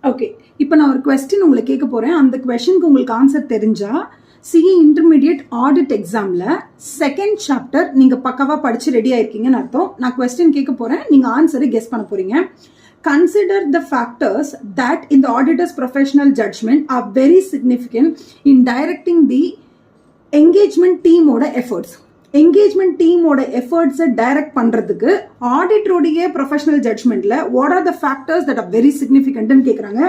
Okay, இப்போ நான் ஒரு கொஸ்டின் உங்களை கேட்க போகிறேன். அந்த கொஸ்டினுக்கு உங்களுக்கு ஆன்சர் தெரிஞ்சா சிஏ இன்டர்மீடியட் ஆடிட் எக்ஸாமில் செகண்ட் சாப்டர் நீங்கள் பக்காவாக படித்து ரெடி ஆயிருக்கீங்கன்னு அர்த்தம். நான் கொஸ்டின் கேட்க போகிறேன், நீங்கள் ஆன்சரை கெஸ் பண்ண போகிறீங்க. Consider the factors that in the auditor's professional judgment are very significant in directing the engagement team oda efforts. Engagement டீமோட எஃபர்ட்ஸை டைரக்ட் பண்ணுறதுக்கு ஆடிட்டருடைய ப்ரொஃபஷனல் ஜட்மெண்ட்ல what are the factors that are very சிக்னிஃபிகண்ட்னு கேட்குறாங்க.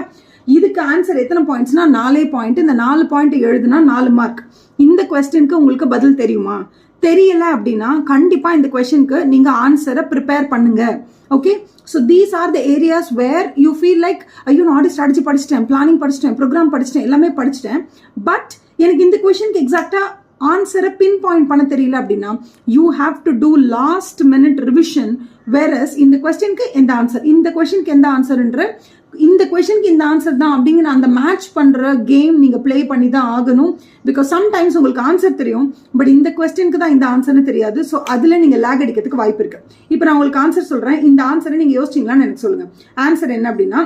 இதுக்கு ஆன்சர் எத்தனை பாயிண்ட்ஸ்னா 4 பாயிண்ட். இந்த 4 பாயிண்ட் எழுதுனா 4 மார்க். இந்த கொஸ்டினுக்கு உங்களுக்கு பதில் தெரியுமா? தெரியல அப்படின்னா கண்டிப்பா இந்த கொஸ்டினுக்கு நீங்க ஆன்சரை ப்ரிப்பேர் பண்ணுங்க. Okay, so these are the areas where you feel like ஐயோ நான் ஆடிட் ஸ்ட்ராட்டஜி படிச்சிட்டேன், பிளானிங் படிச்சிட்டேன், ப்ரோக்ராம் படிச்சிட்டேன், எல்லாமே படிச்சிட்டேன், பட் எனக்கு இந்த கொஸ்டினுக்கு எக்ஸாக்டா ஆன்சரை பின் பாயிண்ட் பண்ண தெரியல அப்படின்னா you have to do last minute revision. Whereas இந்த கொஸ்டினுக்கு எந்த ஆன்சர், இந்த கொஸ்டினுக்கு எந்த ஆன்சர்ன்ற, இந்த கொஸ்டினுக்கு இந்த ஆன்சர் தான் அப்படிங்கிற அந்த மேட்ச் பண்ற கேம் நீங்க பிளே பண்ணி தான் ஆகணும். பிகாஸ் சம்டைம்ஸ் உங்களுக்கு ஆன்சர் தெரியும், பட் இந்த கொஸ்டினுக்கு தான் இந்த ஆன்சர்னு தெரியாது. ஸோ அதுல நீங்க லேக் அடிக்கிறதுக்கு வாய்ப்பு இருக்கு. இப்போ நான் உங்களுக்கு ஆன்சர் சொல்றேன், இந்த ஆன்சரை நீங்க யோசிச்சீங்களான்னு எனக்கு சொல்லுங்க. ஆன்சர் என்ன அப்படின்னா,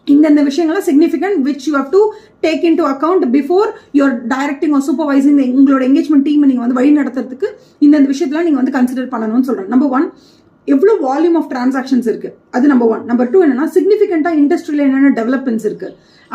இந்த விஷயங்கள்லாம் significant which you have to take into account before your directing or supervising உங்களோட என்கேஜ்மெண்ட் டீம் நீங்க வந்து வழி நடத்துறதுக்கு இந்த விஷயத்துல நீங்க வந்து கன்சிடர் பண்ணணும்னு சொல்றேன். நம்பர் 1, எவ்வளவு வால்யூம் ஆஃப் டிரான்சாக்ஷன்ஸ் இருக்கு, அது நம்பர் 1. நம்பர் 2 என்னன்னா சிக்னிஃபிகண்டா இண்டஸ்ட்ரியில என்னென்ன டெவலப்மெண்ட்ஸ் இருக்கு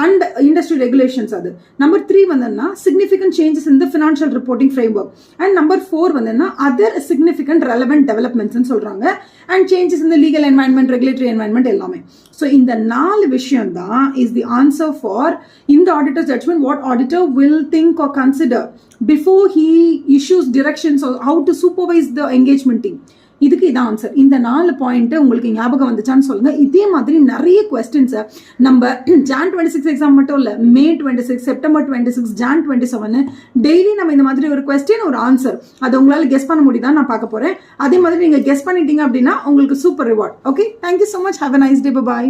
அண்ட் இண்டஸ்ட்ரி ரெகுலேஷன்ஸ். அது நம்பர் 3 வந்ததுன்னா significant changes in the financial reporting framework. And number 4 வந்ததுன்னா அதர் சிக்னிஃபிகண்ட் ரெலவென்ட் டெவலப்மெண்ட்ஸ் சொல்றாங்க. And changes in the legal environment, regulatory environment எல்லாமே. ஸோ இந்த 4 விஷயம் தான் இஸ் தி ஆன்சர் ஃபார் இந்த auditors judgement. What auditor will think or consider before he issues directions how to supervise the engagement team. இதுக்கு இதான் answer. இந்த 4 point உங்களுக்கு ஞாபகம் வந்துச்சான்னு சொல்லுங்க. இதே மாதிரி நிறைய கொஸ்டின்ஸை நம்ம Jan 26 எக்ஸாம் மட்டும் இல்ல, May 26, September 26, Jan 27 டெய்லி நம்ம இந்த மாதிரி ஒரு கொஸ்டின் ஒரு ஆன்சர் அதை உங்களால கெஸ் பண்ண முடியுதான் நான் பார்க்க போறேன். அதே மாதிரி நீங்க கெஸ் பண்ணிட்டீங்க அப்படின்னா உங்களுக்கு super reward. Okay, thank you so much. Have a nice day. Bye bye.